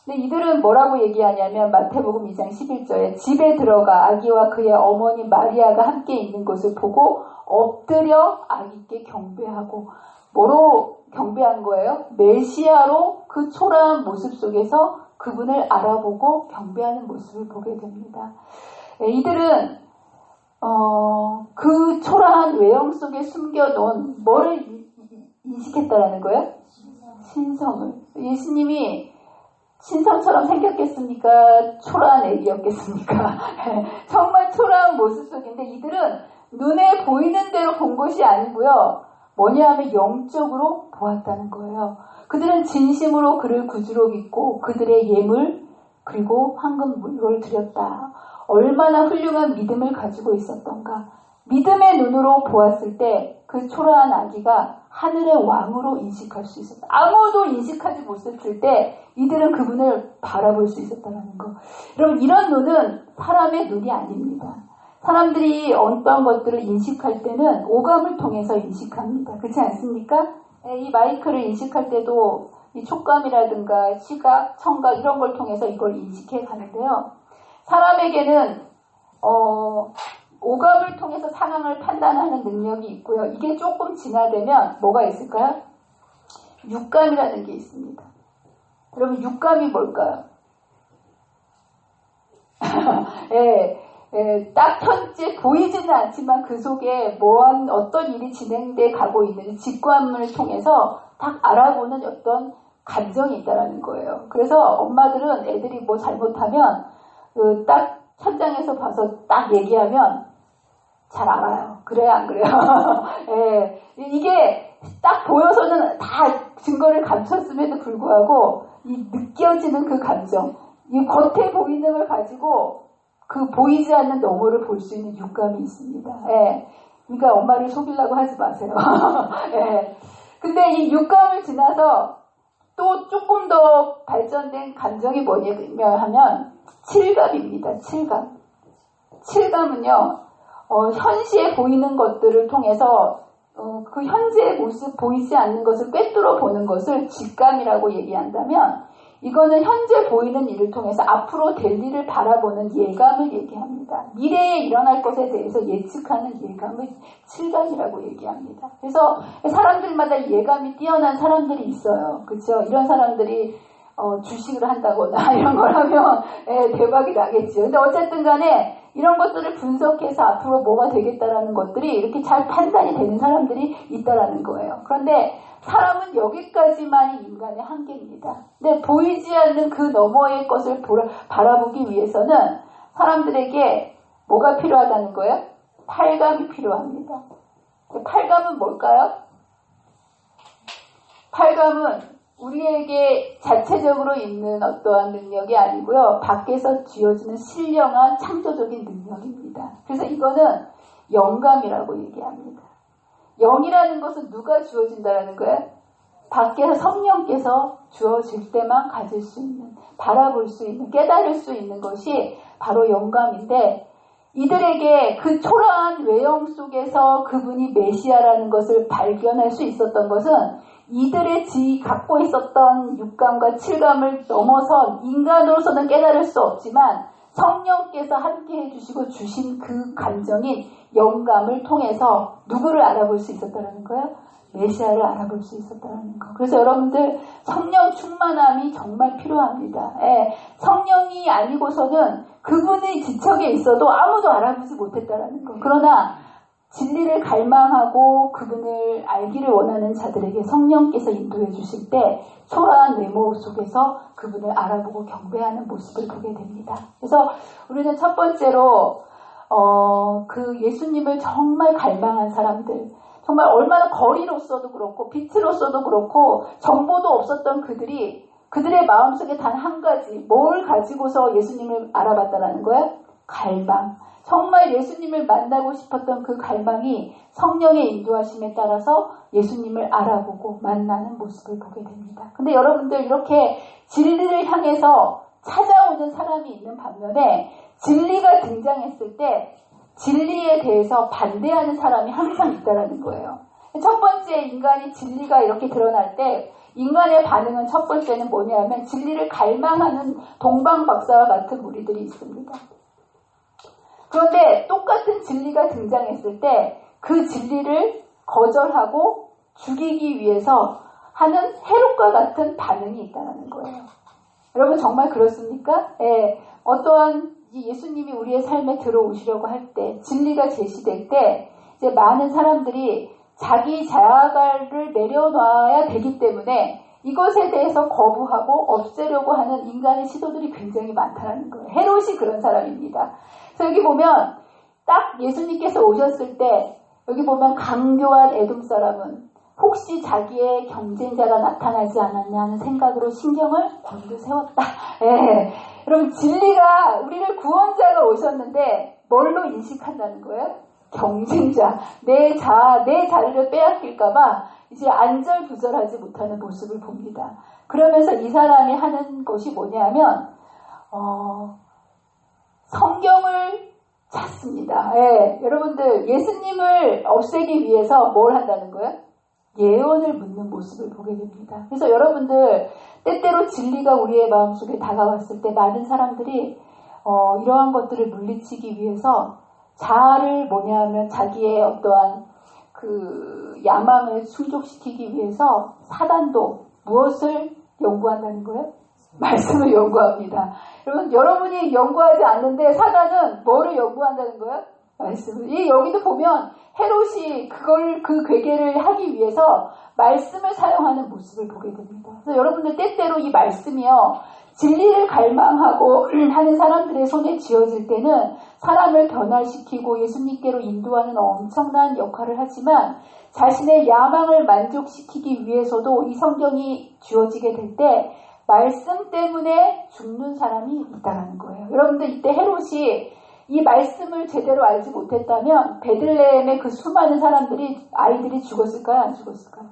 근데 이들은 뭐라고 얘기하냐면 마태복음 2장 11절에 집에 들어가 아기와 그의 어머니 마리아가 함께 있는 것을 보고 엎드려 아기께 경배하고 뭐로 경배한 거예요? 메시아로 그 초라한 모습 속에서 그분을 알아보고 경배하는 모습을 보게 됩니다. 이들은 그 초라한 외형 속에 숨겨놓은 뭐를 인식했다라는 거예요? 신성을. 예수님이 신성처럼 생겼겠습니까? 초라한 애기였겠습니까? 정말 초라한 모습 속인데 이들은 눈에 보이는 대로 본 것이 아니고요. 뭐냐 하면 영적으로 보았다는 거예요. 그들은 진심으로 그를 구주로 믿고 그들의 예물 그리고 황금 물을 드렸다. 얼마나 훌륭한 믿음을 가지고 있었던가. 믿음의 눈으로 보았을 때 그 초라한 아기가 하늘의 왕으로 인식할 수 있었다. 아무도 인식하지 못했을 때 이들은 그분을 바라볼 수 있었다는 거. 여러분 이런 눈은 사람의 눈이 아닙니다. 사람들이 어떤 것들을 인식할 때는 오감을 통해서 인식합니다. 그렇지 않습니까? 이 마이크를 인식할 때도 이 촉감이라든가 시각, 청각 이런 걸 통해서 이걸 인식해 가는데요. 사람에게는 오감을 통해서 상황을 판단하는 능력이 있고요. 이게 조금 진화되면 뭐가 있을까요? 육감이라는 게 있습니다. 여러분 육감이 뭘까요? 딱 현재 보이지는 않지만 그 속에 어떤 일이 진행돼 가고 있는지 직관을 통해서 딱 알아보는 어떤 감정이 있다라는 거예요. 그래서 엄마들은 애들이 뭐 잘못하면 딱 현장에서 봐서 딱 얘기하면 잘 알아요. 그래요, 안 그래요? 예, 이게 딱 보여서는 다 증거를 감췄음에도 불구하고 이 느껴지는 그 감정, 이 겉에 보이는 걸 가지고 그 보이지 않는 너머를 볼 수 있는 육감이 있습니다. 예. 그러니까 엄마를 속이려고 하지 마세요. 예. 근데 이 육감을 지나서 또 조금 더 발전된 감정이 뭐냐 하면 칠감입니다. 칠감. 칠감은요, 현시에 보이는 것들을 통해서 그 현재의 모습 보이지 않는 것을 꿰뚫어 보는 것을 직감이라고 얘기한다면, 이거는 현재 보이는 일을 통해서 앞으로 될 일을 바라보는 예감을 얘기합니다. 미래에 일어날 것에 대해서 예측하는 예감을 칠감이라고 얘기합니다. 그래서 사람들마다 예감이 뛰어난 사람들이 있어요. 그렇죠? 이런 사람들이 주식을 한다거나 이런 걸 하면 대박이 나겠죠. 근데 어쨌든 간에 이런 것들을 분석해서 앞으로 뭐가 되겠다라는 것들이 이렇게 잘 판단이 되는 사람들이 있다라는 거예요. 그런데 사람은 여기까지만이 인간의 한계입니다. 근데 보이지 않는 그 너머의 것을 바라보기 위해서는 사람들에게 뭐가 필요하다는 거예요? 팔감이 필요합니다. 팔감은 뭘까요? 팔감은 우리에게 자체적으로 있는 어떠한 능력이 아니고요. 밖에서 쥐어지는 신령한 창조적인 능력입니다. 그래서 이거는 영감이라고 얘기합니다. 영이라는 것은 누가 주어진다는 거예요? 밖에서 성령께서 주어질 때만 가질 수 있는, 바라볼 수 있는, 깨달을 수 있는 것이 바로 영감인데, 이들에게 그 초라한 외형 속에서 그분이 메시아라는 것을 발견할 수 있었던 것은 이들의 갖고 있었던 육감과 칠감을 넘어선 인간으로서는 깨달을 수 없지만 성령께서 함께 해주시고 주신 그 감정인 영감을 통해서 누구를 알아볼 수 있었다는 거예요? 메시아를 알아볼 수 있었다는 거. 그래서 여러분들 성령 충만함이 정말 필요합니다. 예, 성령이 아니고서는 그분의 지척에 있어도 아무도 알아보지 못했다는 거. 그러나 진리를 갈망하고 그분을 알기를 원하는 자들에게 성령께서 인도해 주실 때 초라한 외모 속에서 그분을 알아보고 경배하는 모습을 보게 됩니다. 그래서 우리는 첫 번째로 그 예수님을 정말 갈망한 사람들, 정말 얼마나 거리로서도 그렇고 빛으로서도 그렇고 정보도 없었던 그들의 마음속에 단 한 가지, 뭘 가지고서 예수님을 알아봤다라는 거예요? 갈망. 정말 예수님을 만나고 싶었던 그 갈망이 성령의 인도하심에 따라서 예수님을 알아보고 만나는 모습을 보게 됩니다. 근데 여러분들 이렇게 진리를 향해서 찾아오는 사람이 있는 반면에 진리가 등장했을 때 진리에 대해서 반대하는 사람이 항상 있다는 거예요. 첫 번째 인간이 진리가 이렇게 드러날 때 인간의 반응은 첫 번째는 뭐냐면 진리를 갈망하는 동방박사와 같은 무리들이 있습니다. 그런데 똑같은 진리가 등장했을 때 그 진리를 거절하고 죽이기 위해서 하는 해롭과 같은 반응이 있다는 거예요. 여러분 정말 그렇습니까? 예, 어떠한 예수님이 우리의 삶에 들어오시려고 할 때 진리가 제시될 때 이제 많은 사람들이 자기 자아를 내려놔야 되기 때문에 이것에 대해서 거부하고 없애려고 하는 인간의 시도들이 굉장히 많다는 거예요. 헤롯이 그런 사람입니다. 그래서 여기 보면 딱 예수님께서 오셨을 때 여기 보면 강교한 에돔 사람은 혹시 자기의 경쟁자가 나타나지 않았냐는 생각으로 신경을 곤두 세웠다. 예. 여러분 진리가 우리를 구원자가 오셨는데 뭘로 인식한다는 거예요? 경쟁자, 내 자리를 빼앗길까봐 이제 안절부절하지 못하는 모습을 봅니다. 그러면서 이 사람이 하는 것이 뭐냐면 성경을 찾습니다. 예, 여러분들 예수님을 없애기 위해서 뭘 한다는 거예요? 예언을 묻는 모습을 보게 됩니다. 그래서 여러분들 때때로 진리가 우리의 마음속에 다가왔을 때 많은 사람들이 이러한 것들을 물리치기 위해서 자아를 뭐냐면 자기의 어떠한 그 야망을 충족시키기 위해서 사단도 무엇을 연구한다는 거예요? 말씀을 연구합니다. 여러분이 연구하지 않는데 사단은 뭐를 연구한다는 거예요? 말씀을. 여기도 보면 헤롯이 그 괴계를 하기 위해서 말씀을 사용하는 모습을 보게 됩니다. 그래서 여러분들 때때로 이 말씀이요. 진리를 갈망하고 하는 사람들의 손에 쥐어질 때는 사람을 변화시키고 예수님께로 인도하는 엄청난 역할을 하지만 자신의 야망을 만족시키기 위해서도 이 성경이 쥐어지게 될 때 말씀 때문에 죽는 사람이 있다는 거예요. 여러분들 이때 헤롯이 이 말씀을 제대로 알지 못했다면 베들레헴의 그 수많은 사람들이 아이들이 죽었을까요? 안 죽었을까요?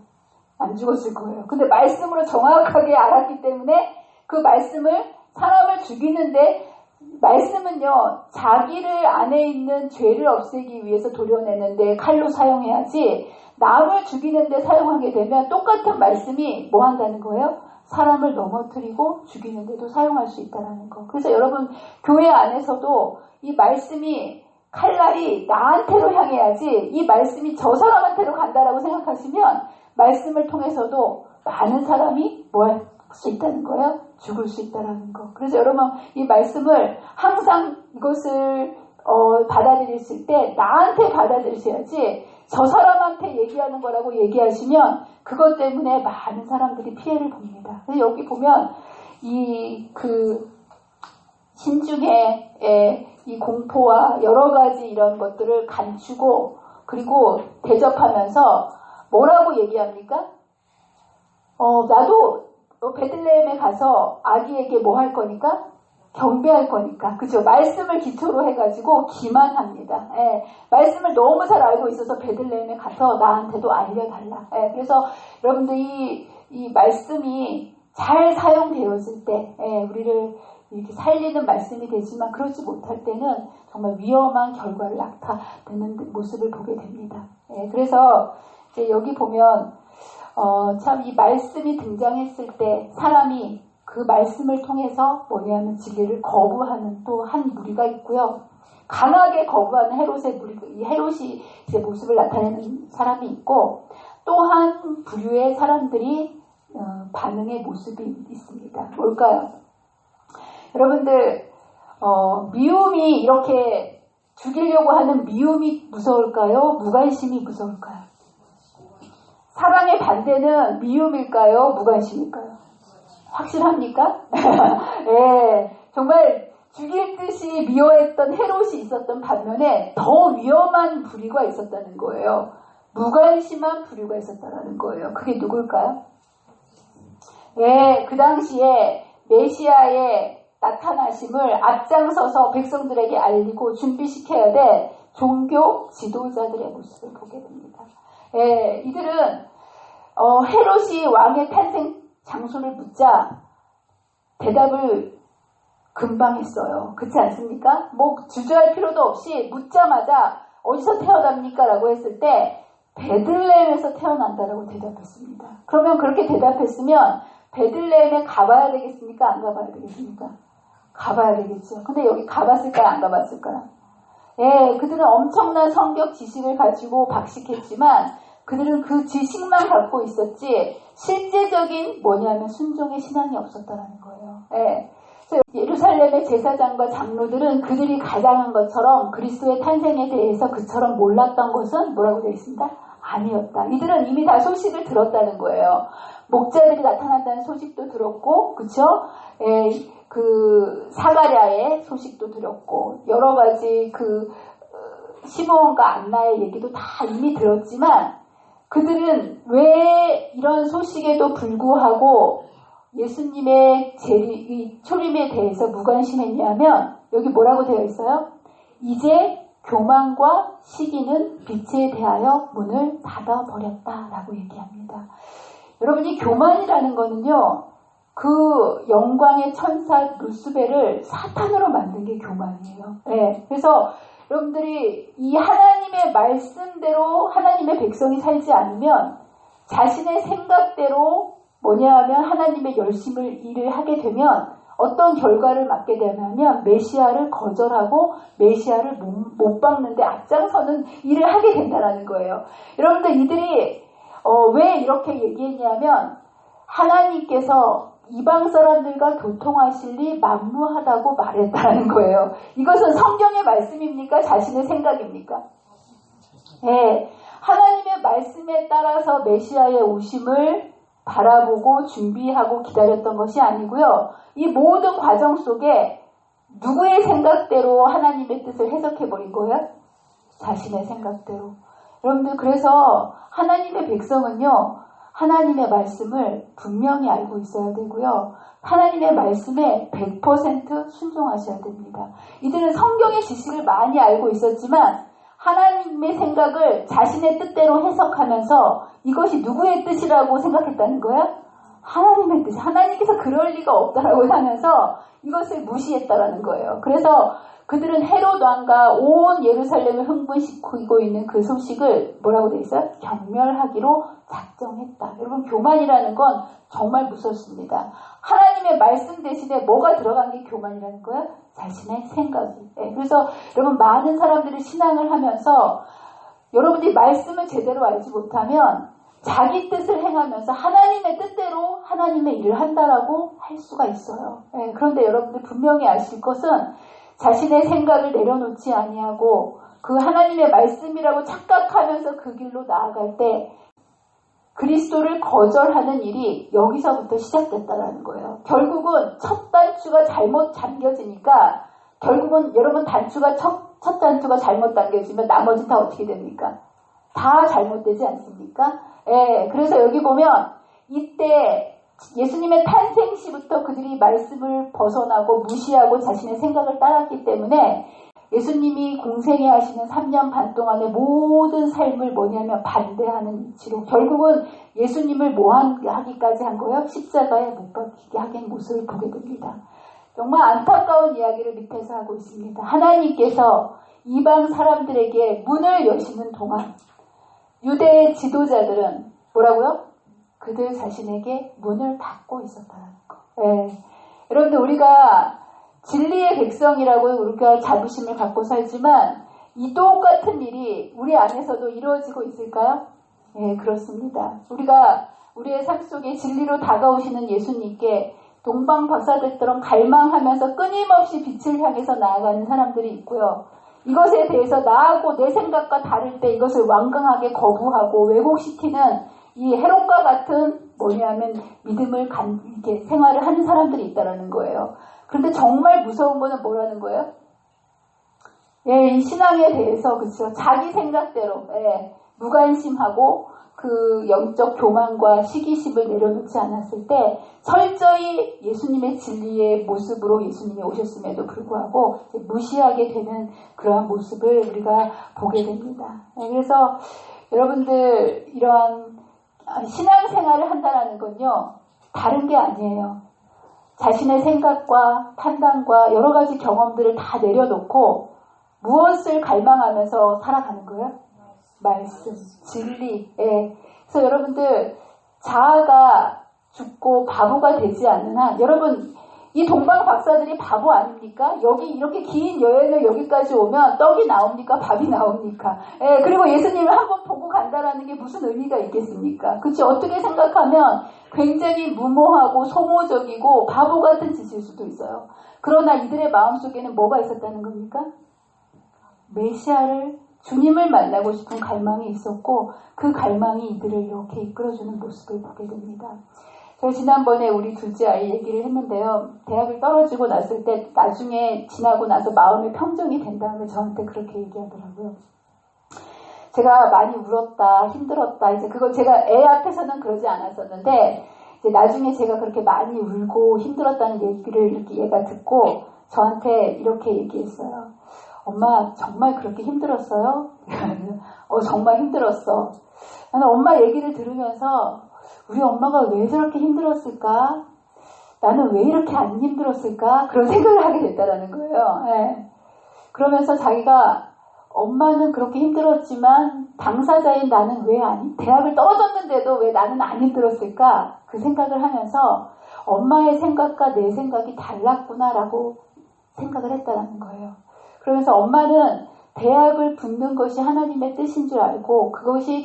안 죽었을 거예요. 근데 말씀으로 정확하게 알았기 때문에 그 말씀을 사람을 죽이는데 말씀은요 자기를 안에 있는 죄를 없애기 위해서 도려내는데 칼로 사용해야지 남을 죽이는데 사용하게 되면 똑같은 말씀이 뭐 한다는 거예요? 사람을 넘어뜨리고 죽이는데도 사용할 수 있다는 거. 그래서 여러분 교회 안에서도 이 말씀이 칼날이 나한테로 향해야지 이 말씀이 저 사람한테로 간다라고 생각하시면 말씀을 통해서도 많은 사람이 뭐 할 수 있다는 거예요? 죽을 수 있다는 거. 그래서 여러분 이 말씀을 항상 이것을 받아들이실 때 나한테 받아들이셔야지 저 사람한테 얘기하는 거라고 얘기하시면 그것 때문에 많은 사람들이 피해를 봅니다. 그래서 여기 보면 신중에 이 공포와 여러 가지 이런 것들을 감추고 그리고 대접하면서 뭐라고 얘기합니까? 나도 베들레헴에 가서 아기에게 뭐 할 거니까? 경배할 거니까. 그죠? 말씀을 기초로 해가지고 기만합니다. 말씀을 너무 잘 알고 있어서 베들레헴에 가서 나한테도 알려달라. 그래서 여러분들 이 말씀이 잘 사용되어질 때, 우리를 이렇게 살리는 말씀이 되지만 그렇지 못할 때는 정말 위험한 결과를 낳다되는 모습을 보게 됩니다. 그래서 이제 여기 보면 참 이 말씀이 등장했을 때 사람이 그 말씀을 통해서 뭐냐면 진리를 거부하는 또 한 무리가 있고요. 강하게 거부하는 이 헤롯이 이제 모습을 나타내는 사람이 있고 또 한 부류의 사람들이 반응의 모습이 있습니다. 뭘까요? 여러분들 미움이 이렇게 죽이려고 하는 미움이 무서울까요? 무관심이 무서울까요? 사랑의 반대는 미움일까요? 무관심일까요? 확실합니까? 정말 죽일 듯이 미워했던 헤롯이 있었던 반면에 더 위험한 부류가 있었다는 거예요. 무관심한 부류가 있었다는 거예요. 그게 누굴까요? 그 당시에 메시아의 나타나심을 앞장서서 백성들에게 알리고 준비시켜야 될 종교 지도자들의 모습을 보게 됩니다. 이들은 헤롯이 왕의 탄생 장소를 묻자 대답을 금방 했어요. 그렇지 않습니까? 뭐 주저할 필요도 없이 묻자마자 어디서 태어납니까? 라고 했을 때 베들레헴에서 태어난다라고 대답했습니다. 그러면 그렇게 대답했으면 베들레헴에 가봐야 되겠습니까? 안 가봐야 되겠습니까? 가봐야 되겠죠. 근데 여기 가봤을까요? 안 가봤을까요? 그들은 엄청난 성격 지식을 가지고 박식했지만 그들은 그 지식만 갖고 있었지 실제적인 뭐냐면 순종의 신앙이 없었다는 거예요. 그래서 예루살렘의 제사장과 장로들은 그들이 가장한 것처럼 그리스도의 탄생에 대해서 그처럼 몰랐던 것은 뭐라고 되어 있습니다? 아니었다. 이들은 이미 다 소식을 들었다는 거예요. 목자들이 나타났다는 소식도 들었고, 그쵸? 그 사가랴의 소식도 들었고, 여러 가지 시므온과 안나의 얘기도 다 이미 들었지만, 그들은 왜 이런 소식에도 불구하고 예수님의 초림에 대해서 무관심했냐면, 여기 뭐라고 되어 있어요? 이제 교만과 시기는 빛에 대하여 문을 닫아버렸다라고 얘기합니다. 여러분이 교만이라는 거는요, 그 영광의 천사 루스벨을 사탄으로 만든 게 교만이에요. 그래서 여러분들이 이 하나님의 말씀대로 하나님의 백성이 살지 않으면 자신의 생각대로 뭐냐하면 하나님의 일을 하게 되면 어떤 결과를 맞게 되냐면 메시아를 거절하고 메시아를 못 박는데 앞장서는 일을 하게 된다는 거예요. 여러분들 이들이 왜 이렇게 얘기했냐면 하나님께서 이방 사람들과 교통하실리 만무하다고 말했다는 거예요. 이것은 성경의 말씀입니까? 자신의 생각입니까? 하나님의 말씀에 따라서 메시아의 오심을 바라보고 준비하고 기다렸던 것이 아니고요. 이 모든 과정 속에 누구의 생각대로 하나님의 뜻을 해석해버린 거예요? 자신의 생각대로. 여러분들 그래서 하나님의 백성은요. 하나님의 말씀을 분명히 알고 있어야 되고요. 하나님의 말씀에 100% 순종하셔야 됩니다. 이들은 성경의 지식을 많이 알고 있었지만 하나님의 생각을 자신의 뜻대로 해석하면서 이것이 누구의 뜻이라고 생각했다는 거예요? 하나님의 뜻. 하나님께서 그럴 리가 없다라고 하면서 이것을 무시했다라는 거예요. 그래서 그들은 헤롯 왕과 온 예루살렘을 흥분시키고 있는 그 소식을 뭐라고 돼 있어요? 경멸하기로 작정했다. 여러분, 교만이라는 건 정말 무섭습니다. 하나님의 말씀 대신에 뭐가 들어간 게 교만이라는 거예요? 자신의 생각이. 그래서 여러분, 많은 사람들이 신앙을 하면서 여러분들이 말씀을 제대로 알지 못하면 자기 뜻을 행하면서 하나님의 뜻대로 하나님의 일을 한다라고 할 수가 있어요. 그런데 여러분들 분명히 아실 것은 자신의 생각을 내려놓지 아니하고 그 하나님의 말씀이라고 착각하면서 그 길로 나아갈 때 그리스도를 거절하는 일이 여기서부터 시작됐다는 거예요. 결국은 첫 단추가 잘못 잠겨지니까 결국은 여러분 단추가 첫 단추가 잘못 당겨지면 나머지 다 어떻게 됩니까? 다 잘못되지 않습니까? 그래서 여기 보면 이때 예수님의 탄생 시부터 그들이 말씀을 벗어나고 무시하고 자신의 생각을 따랐기 때문에 예수님이 공생애 하시는 3년 반 동안의 모든 삶을 뭐냐면 반대하는 이치로 결국은 예수님을 모함하기까지 한 거예요. 십자가에 못 박히게 하는 모습을 보게 됩니다. 정말 안타까운 이야기를 밑에서 하고 있습니다. 하나님께서 이방 사람들에게 문을 여시는 동안 유대의 지도자들은 뭐라고요? 그들 자신에게 문을 닫고 있었다는 거. 여러분들 우리가 진리의 백성이라고 우리가 자부심을 갖고 살지만 이 똑같은 일이 우리 안에서도 이루어지고 있을까요? 그렇습니다. 우리가 우리의 삶 속에 진리로 다가오시는 예수님께 동방 박사들처럼 갈망하면서 끊임없이 빛을 향해서 나아가는 사람들이 있고요. 이것에 대해서 나하고 내 생각과 다를 때 이것을 완강하게 거부하고 왜곡시키는 이 헤롯과 같은 뭐냐면 믿음을 이렇게 생활을 하는 사람들이 있다라는 거예요. 그런데 정말 무서운 거는 뭐라는 거예요? 이 신앙에 대해서 그렇죠. 자기 생각대로 무관심하고 그 영적 교만과 시기심을 내려놓지 않았을 때 철저히 예수님의 진리의 모습으로 예수님이 오셨음에도 불구하고 무시하게 되는 그러한 모습을 우리가 보게 됩니다. 그래서 여러분들 이러한 신앙생활을 한다는 건요 다른 게 아니에요. 자신의 생각과 판단과 여러 가지 경험들을 다 내려놓고 무엇을 갈망하면서 살아가는 거예요? 말씀, 진리. 그래서 여러분들 자아가 죽고 바보가 되지 않는 한 여러분 이 동방 박사들이 바보 아닙니까? 여기 이렇게 긴 여행을 여기까지 오면 떡이 나옵니까? 밥이 나옵니까? 그리고 예수님을 한번 보고 간다라는 게 무슨 의미가 있겠습니까? 그치? 어떻게 생각하면 굉장히 무모하고 소모적이고 바보 같은 짓일 수도 있어요. 그러나 이들의 마음속에는 뭐가 있었다는 겁니까? 메시아를 주님을 만나고 싶은 갈망이 있었고 그 갈망이 이들을 이렇게 이끌어주는 모습을 보게 됩니다. 저희 지난번에 우리 둘째 아이 얘기를 했는데요. 대학을 떨어지고 났을 때 나중에 지나고 나서 마음의 평정이 된 다음에 저한테 그렇게 얘기하더라고요. 제가 많이 울었다, 힘들었다. 이제 그거 제가 애 앞에서는 그러지 않았었는데 이제 나중에 제가 그렇게 많이 울고 힘들었다는 얘기를 이렇게 얘가 듣고 저한테 이렇게 얘기했어요. 엄마 정말 그렇게 힘들었어요? 정말 힘들었어. 나는 엄마 얘기를 들으면서 우리 엄마가 왜 저렇게 힘들었을까? 나는 왜 이렇게 안 힘들었을까? 그런 생각을 하게 됐다라는 거예요. 그러면서 자기가 엄마는 그렇게 힘들었지만 당사자인 나는 왜 대학을 떨어졌는데도 왜 나는 안 힘들었을까? 그 생각을 하면서 엄마의 생각과 내 생각이 달랐구나라고 생각을 했다라는 거예요. 그러면서 엄마는 대학을 붙는 것이 하나님의 뜻인 줄 알고 그것이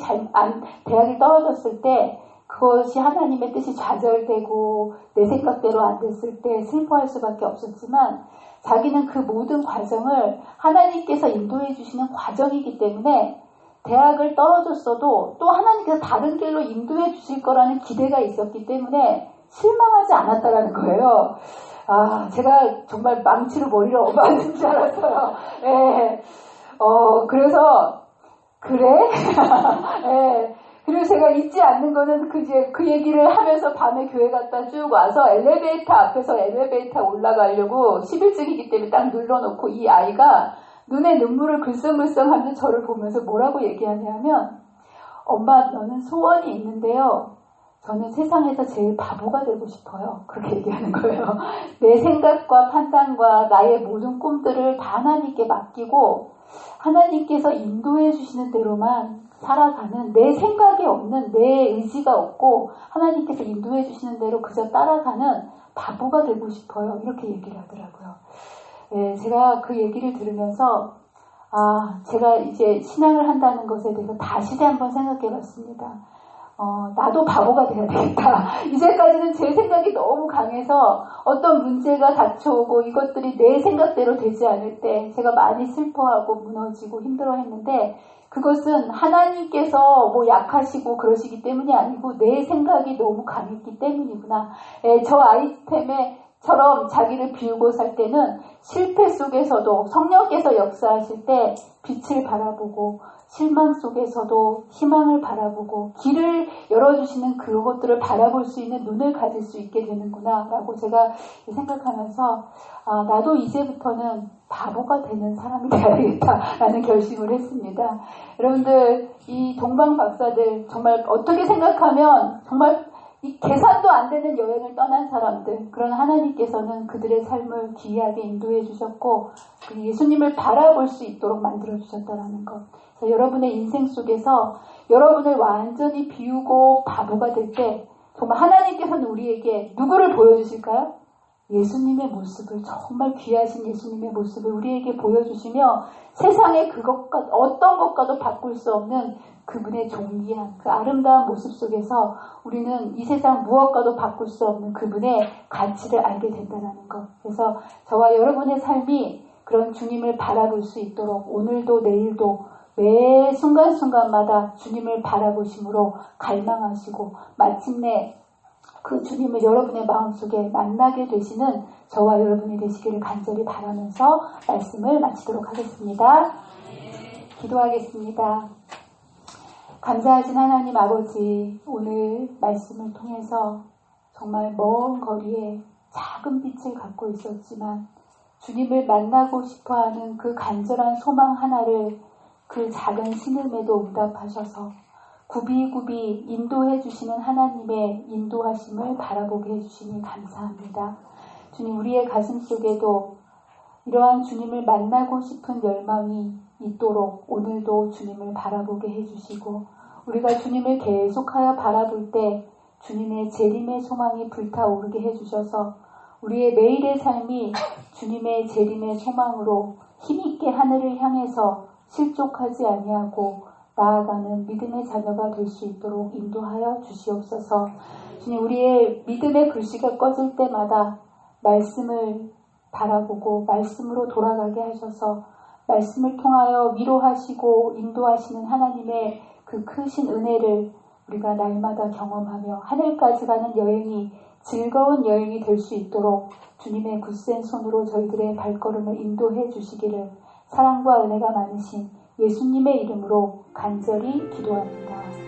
대학이 떨어졌을 때 그것이 하나님의 뜻이 좌절되고 내 생각대로 안 됐을 때 슬퍼할 수밖에 없었지만 자기는 그 모든 과정을 하나님께서 인도해 주시는 과정이기 때문에 대학을 떨어졌어도 또 하나님께서 다른 길로 인도해 주실 거라는 기대가 있었기 때문에 실망하지 않았다라는 거예요. 제가 정말 망치로 머리를 얻어맞는 줄 알았어요. 그래서 그래? 그리고 제가 잊지 않는 거는 그 얘기를 하면서 밤에 교회 갔다 쭉 와서 엘리베이터 앞에서 엘리베이터 올라가려고 11층이기 때문에 딱 눌러놓고 이 아이가 눈에 눈물을 글썽글썽 하면서 저를 보면서 뭐라고 얘기하냐면 엄마 너는 소원이 있는데요. 저는 세상에서 제일 바보가 되고 싶어요. 그렇게 얘기하는 거예요. 내 생각과 판단과 나의 모든 꿈들을 다 하나님께 맡기고 하나님께서 인도해 주시는 대로만 살아가는 내 생각이 없는 내 의지가 없고 하나님께서 인도해 주시는 대로 그저 따라가는 바보가 되고 싶어요. 이렇게 얘기를 하더라고요. 네, 제가 그 얘기를 들으면서 제가 이제 신앙을 한다는 것에 대해서 다시 한번 생각해 봤습니다. 나도 바보가 돼야 되겠다. 이제까지는 제 생각이 너무 강해서 어떤 문제가 닥쳐오고 이것들이 내 생각대로 되지 않을 때 제가 많이 슬퍼하고 무너지고 힘들어했는데 그것은 하나님께서 뭐 약하시고 그러시기 때문이 아니고 내 생각이 너무 강했기 때문이구나. 저 아이템처럼 자기를 비우고 살 때는 실패 속에서도 성령께서 역사하실 때 빛을 바라보고 실망 속에서도 희망을 바라보고 길을 열어주시는 그것들을 바라볼 수 있는 눈을 가질 수 있게 되는구나 라고 제가 생각하면서 나도 이제부터는 바보가 되는 사람이 되어야겠다라는 결심을 했습니다. 여러분들 이 동방 박사들 정말 어떻게 생각하면 정말 이 계산도 안 되는 여행을 떠난 사람들, 그런 하나님께서는 그들의 삶을 기이하게 인도해 주셨고 예수님을 바라볼 수 있도록 만들어 주셨다는 것. 그래서 여러분의 인생 속에서 여러분을 완전히 비우고 바보가 될 때 정말 하나님께서는 우리에게 누구를 보여주실까요? 예수님의 모습을, 정말 귀하신 예수님의 모습을 우리에게 보여주시며 세상의 그것과 어떤 것과도 바꿀 수 없는 그분의 존귀한 그 아름다운 모습 속에서 우리는 이 세상 무엇과도 바꿀 수 없는 그분의 가치를 알게 된다는 것. 그래서 저와 여러분의 삶이 그런 주님을 바라볼 수 있도록 오늘도 내일도 매 순간순간마다 주님을 바라보심으로 갈망하시고 마침내 그 주님을 여러분의 마음속에 만나게 되시는 저와 여러분이 되시기를 간절히 바라면서 말씀을 마치도록 하겠습니다. 기도하겠습니다. 감사하신 하나님 아버지, 오늘 말씀을 통해서 정말 먼 거리에 작은 빛을 갖고 있었지만 주님을 만나고 싶어하는 그 간절한 소망 하나를 그 작은 신음에도 응답하셔서 굽이굽이 인도해 주시는 하나님의 인도하심을 바라보게 해주시니 감사합니다. 주님, 우리의 가슴 속에도 이러한 주님을 만나고 싶은 열망이 있도록 오늘도 주님을 바라보게 해주시고 우리가 주님을 계속하여 바라볼 때 주님의 재림의 소망이 불타오르게 해주셔서 우리의 매일의 삶이 주님의 재림의 소망으로 힘있게 하늘을 향해서 실족하지 아니하고 나아가는 믿음의 자녀가 될 수 있도록 인도하여 주시옵소서. 주님, 우리의 믿음의 불씨가 꺼질 때마다 말씀을 바라보고 말씀으로 돌아가게 하셔서 말씀을 통하여 위로하시고 인도하시는 하나님의 그 크신 은혜를 우리가 날마다 경험하며 하늘까지 가는 여행이 즐거운 여행이 될 수 있도록 주님의 굳센 손으로 저희들의 발걸음을 인도해 주시기를 사랑과 은혜가 많으신 예수님의 이름으로 간절히 기도합니다.